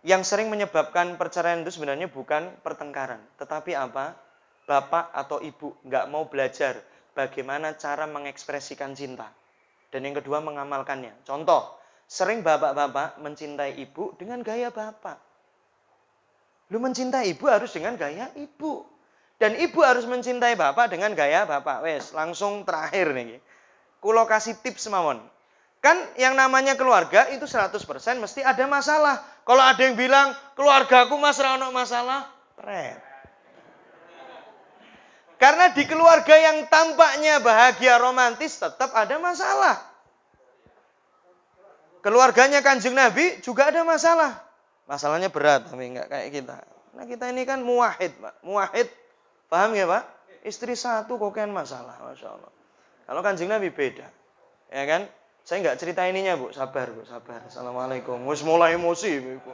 Yang sering menyebabkan perceraian itu sebenarnya bukan pertengkaran. Tetapi apa? Bapak atau ibu nggak mau belajar bagaimana cara mengekspresikan cinta. Dan yang kedua mengamalkannya. Contoh, sering bapak-bapak mencintai ibu dengan gaya bapak. Lu mencintai ibu harus dengan gaya ibu. Dan ibu harus mencintai bapak dengan gaya bapak. Wes, langsung terakhir nih. Kulo kasih tips mawon. Kan yang namanya keluarga itu 100% mesti ada masalah. Kalau ada yang bilang, keluargaku mas ra ono masalah, pret. Karena di keluarga yang tampaknya bahagia romantis tetap ada masalah. Keluarganya Kanjeng Nabi juga ada masalah. Masalahnya berat, tapi enggak kayak kita. Nah kita ini kan muwahhid, Pak. Muwahhid, paham ya Pak? Istri satu kok kan masalah, Masya Allah. Kalau Kanjeng Nabi beda, ya kan? Saya enggak cerita ininya Bu, sabar Bu, sabar. Assalamualaikum. Wis mulai emosi Bu.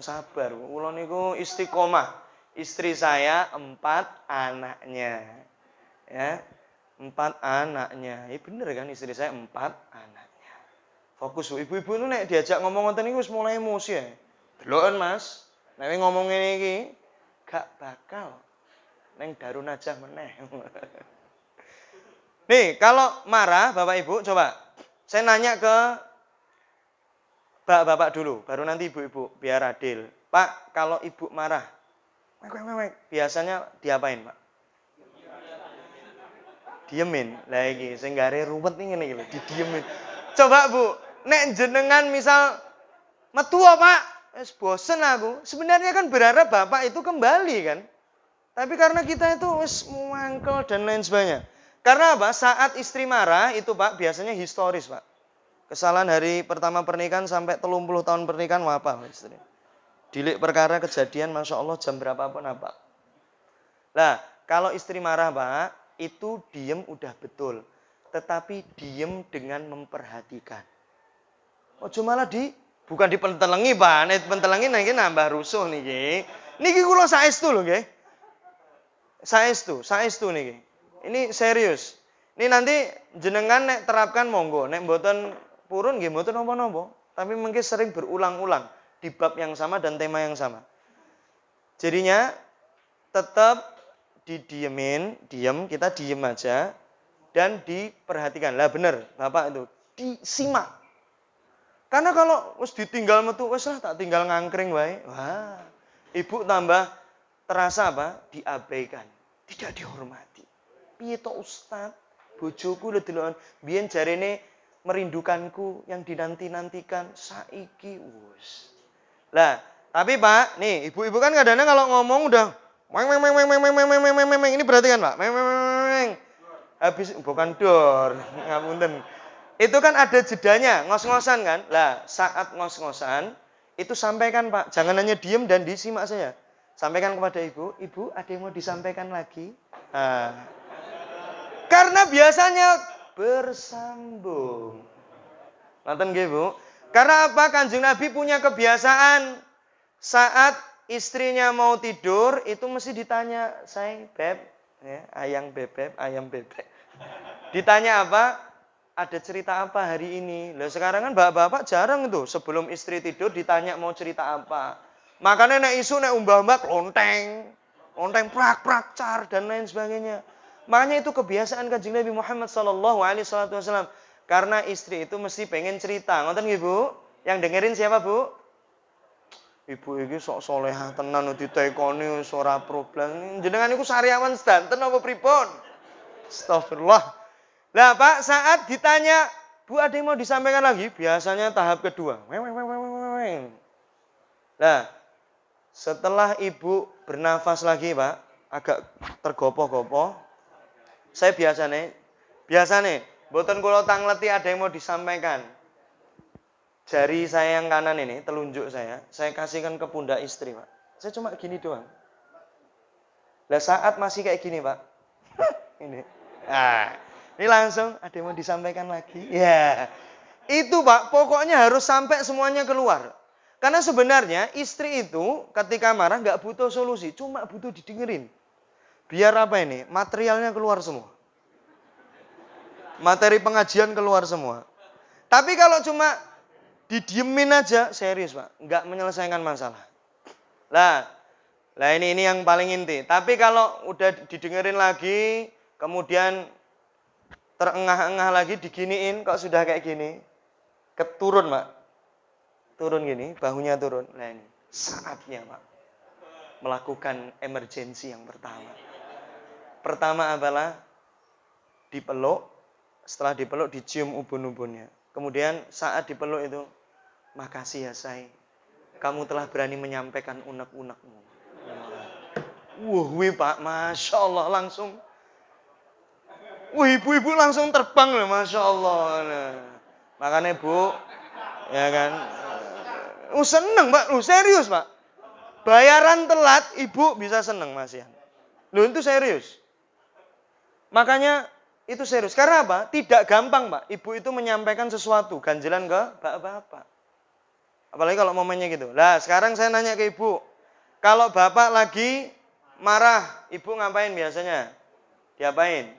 Sabar Bu. Kula niku istiqomah. Istri saya 4 anaknya. Ya. 4 anaknya. Ya bener kan istri saya 4 anaknya. Fokus Bu. Ibu-ibu itu nek diajak ngomong ngoten niku wis mulai emosi ya. Deloken Mas. Nek ngomong ngene iki gak bakal neng Darun Najah meneh. Nih, kalau marah Bapak Ibu coba saya nanya ke bapak-bapak dulu, baru nanti ibu-ibu, biar adil. Pak, kalau ibu marah, biasanya diapain, Pak? Diemin. Lah iki sing gare ruwet ngene iki lho, didiemin. Coba Bu, nek jenengan misal metu Pak, wis bosen aku. Sebenarnya kan berharap bapak itu kembali kan. Tapi karena kita itu wis mangkel dan lain sebagainya. Karena apa? Saat istri marah itu Pak biasanya historis Pak. Kesalahan hari pertama pernikahan sampai 30 tahun pernikahan apa istri. Dilik perkara kejadian Masya Allah jam berapapun apa. Lah kalau istri marah Pak itu diem udah betul. Tetapi diem dengan memperhatikan. Ojo malah bukan dipentelengi Pak. Nek pentelengi niki nambah rusuh niki. Niki kula saestu lho nggih. Saestu niki. Ini serius. Ini nanti jenengan nek terapkan monggo, nek mboten purun nggih mboten napa-napa, tapi mungkin sering berulang-ulang di bab yang sama dan tema yang sama. Jadinya tetap didiemin, kita diem aja dan diperhatikan. Lah bener, Bapak itu disimak. Karena kalau wis ditinggal metu wis lah tak tinggal ngangkring wae. Wah, ibu tambah terasa apa? Diabaikan, tidak dihormati. Piye to Ustaz? Bojoku lho deloken biyen jarene merindukanku yang dinanti-nantikan saiki wis. Lah, tapi Pak, nih ibu-ibu kan kadang-kadang kalau ngomong udah ini berarti kan Pak? Habis bukan dor, ngapunten. Itu kan ada jedanya, ngos-ngosan kan? Lah, saat ngos-ngosan itu sampaikan Pak, jangan hanya diem dan disimak saja. Sampaikan kepada ibu, ibu ada yang mau disampaikan lagi? Nah, karena biasanya bersambung. Nonton nggih, Bu? Karena apa? Kanjeng Nabi punya kebiasaan saat istrinya mau tidur itu mesti ditanya, "Sayang, Beb, ya, ayang bebek, ayam bebek." Ditanya apa? Ada cerita apa hari ini? Lah sekarang kan bapak-bapak jarang tuh sebelum istri tidur ditanya mau cerita apa. Makanya nek isu nek umbah-umbah lonteng prak-prak car dan lain sebagainya. Makanya itu kebiasaan Kanjeng Nabi Muhammad sallallahu alaihi wasallam. Karena istri itu mesti pengen cerita. Ngoten nggih, Bu? Yang dengerin siapa, Bu? Ibu iki sok solehah tenan ditekoni wis ora problem. Jenengan niku sariawan sedanten apa pripun? Astagfirullah. Lah, Pak, saat ditanya, "Bu, ada yang mau disampaikan lagi?" Biasanya tahap kedua. Lah, setelah ibu bernafas lagi, Pak, agak tergopoh-gopoh. Saya biasa nih, mboten kula tangleti ada yang mau disampaikan. Jari saya yang kanan ini, telunjuk saya kasihkan ke pundak istri, Pak. Saya cuma gini doang. Lah saat masih kayak gini, Pak. Ini. Nah, ini langsung ada yang mau disampaikan lagi. Ya. Itu, Pak, pokoknya harus sampai semuanya keluar. Karena sebenarnya istri itu ketika marah nggak butuh solusi, cuma butuh didengerin. Biar apa ini? Materialnya keluar semua. Materi pengajian keluar semua. Tapi kalau cuma Didiemin aja, serius Pak, nggak menyelesaikan masalah. Lah ini yang paling inti. Tapi kalau udah didengerin lagi, kemudian terengah-engah lagi diginiin, kok sudah kayak gini, keturun Pak, turun gini, bahunya turun. Nah ini saatnya Pak, melakukan emergensi yang pertama. Pertama adalah dipeluk, setelah dipeluk dicium ubun-ubunnya. Kemudian saat dipeluk itu, makasih ya say, kamu telah berani menyampaikan unek-unekmu. Wih Pak, Masya Allah langsung. Wih ibu-ibu langsung terbang loh, Masya Allah. Nah, makanya Bu, ya kan. Seneng Pak, serius Pak. Bayaran telat, ibu bisa seneng Mas Yan. Loh itu serius. Makanya itu serius. Karena apa? Tidak gampang Pak. Ibu itu menyampaikan sesuatu, ganjelan ke bapak-bapak. Apalagi kalau momennya gitu. Lah sekarang saya nanya ke ibu. Kalau bapak lagi marah, ibu ngapain biasanya? Diapain?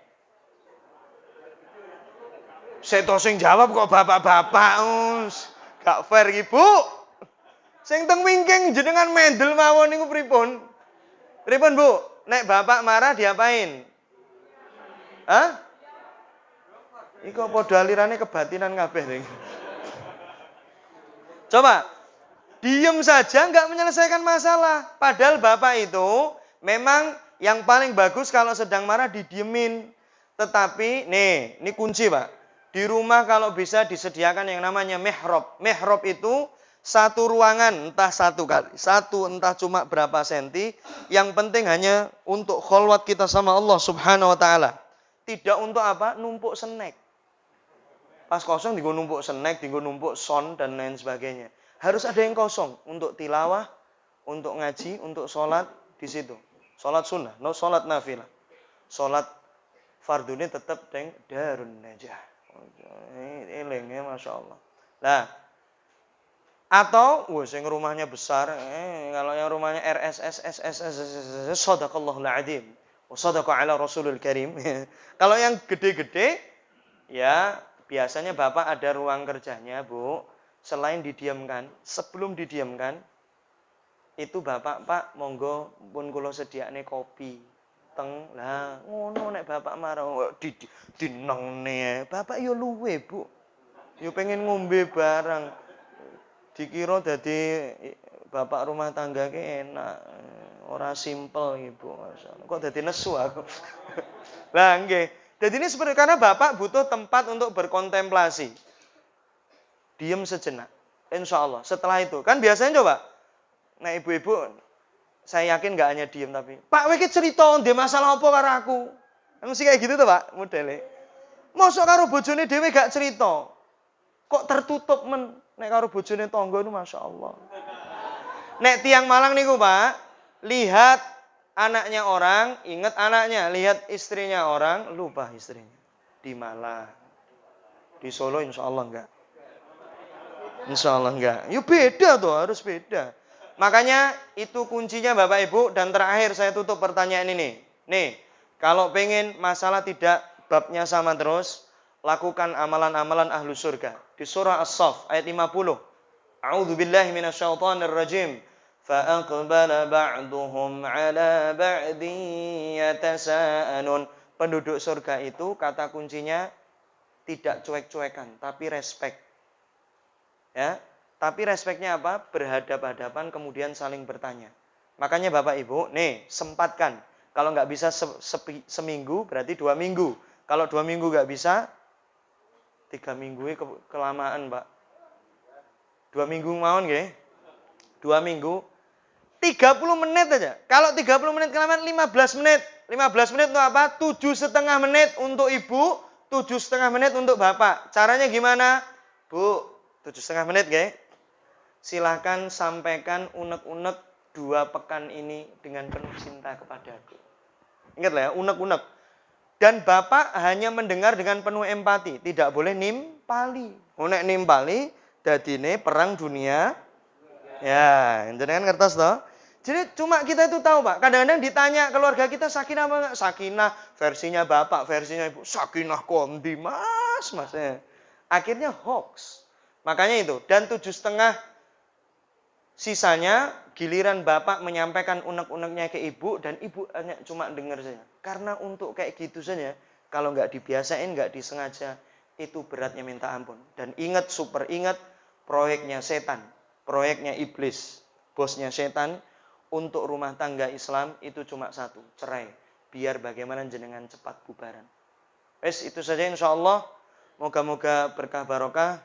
Saya tosing jawab kok bapak-bapak. Gak fair ibu. Sing teng wingking jenengan mendel mawon niku pripun? Pripun Bu? Nek bapak marah diapain? Hah? Iku padha alirane kebatinan kabeh ning. Coba diem saja nggak menyelesaikan masalah. Padahal bapak itu memang yang paling bagus kalau sedang marah didiemin. Tetapi ini kunci Pak. Di rumah kalau bisa disediakan yang namanya mihrab. Mihrab itu satu ruangan, entah satu kali, satu entah cuma berapa senti. Yang penting hanya untuk kholwat kita sama Allah Subhanahu Wa Taala. Tidak untuk apa? Numpuk snack. Pas kosong digo numpuk snack, digo numpuk son dan lain sebagainya. Harus ada yang kosong untuk tilawah, untuk ngaji, untuk sholat di situ. Sholat sunnah, no sholat nafilah. Sholat fardu ini tetap deng darun najah. Elengnya Masya Allah. Nah, atau sing rumahnya besar, kalau yang rumahnya RSS, Shadaqallahul Adzim, Shadaqa ala Rasulul Karim. Kalau yang gede-gede, ya biasanya bapak ada ruang kerjanya Bu. Selain didiamkan, sebelum didiamkan, itu bapak Pak monggo pun kula sediakne kopi. Teng lah ngono nek bapak marah dinengne bapak yo luwe Bu. Yo pengen ngombe barang. Dikira dadi bapak rumah tangga ki enak. Ora simpel Ibu, masyaallah. Kok dadi nesu aku. Lah nggih. Jadi ini seperti karena bapak butuh tempat untuk berkontemplasi. Diam sejenak. Insya Allah. Setelah itu kan biasanya coba. Nah ibu-ibu saya yakin nggak hanya diem tapi, Pak, wiki cerita, dia masalah apa karo aku? Mesti kayak gitu tuh Pak, modelnya. Mosok karo bojone dhewe gak cerita. Kok tertutup nek karo bojone tangga itu Masya Allah. Nek tiang Malang niku Pak, lihat anaknya orang, ingat anaknya. Lihat istrinya orang, lupa istrinya. Di Malang. Di Solo insya Allah enggak. Insya Allah enggak. Ya beda tuh, harus beda. Makanya itu kuncinya Bapak Ibu. Dan terakhir saya tutup pertanyaan ini. Nih, kalau pengen masalah tidak babnya sama terus, lakukan amalan-amalan ahlu surga. Di surah As-Saff ayat 50. A'udzubillahi minasyaitonirrajim. Fa'aqbala ba'duhum 'ala ba'din yatasa'alun. Penduduk surga itu kata kuncinya tidak cuek-cuekan, tapi respect. Ya. Tapi respeknya apa? Berhadap-hadapan kemudian saling bertanya. Makanya Bapak Ibu, nih sempatkan. Kalau nggak bisa seminggu, berarti 2 minggu. Kalau 2 minggu nggak bisa, 3 minggu kelamaan Pak. 2 minggu mawon nggih? 2 minggu, 30 menit aja. Kalau 30 menit kelamaan 15 menit. 15 menit untuk apa? 7,5 menit untuk ibu, 7,5 menit untuk bapak. Caranya gimana? Bu, 7,5 menit nggih. Silahkan sampaikan unek-unek 2 pekan ini dengan penuh cinta kepadaku. Ingatlah ya, unek-unek. Dan bapak hanya mendengar dengan penuh empati. Tidak boleh nimpali. Nek nimpali, dadine perang dunia. Ya, jenengan ngertos toh? Jadi cuma kita itu tahu Pak. Kadang-kadang ditanya keluarga kita sakinah apa enggak? Sakinah versinya bapak, versinya ibu. Sakinah kondi mas. Akhirnya hoax. Makanya itu. Dan 7,5 sisanya giliran bapak menyampaikan unek-uneknya ke ibu dan ibu hanya cuma dengar saja. Karena untuk kayak gitu saja, kalau nggak dibiasain, nggak disengaja, itu beratnya minta ampun. Dan ingat, super ingat, proyeknya setan, proyeknya iblis, bosnya setan untuk rumah tangga Islam itu cuma satu, cerai. Biar bagaimana jenengan cepat bubaran. Wes itu saja insya Allah. Moga-moga berkah barokah.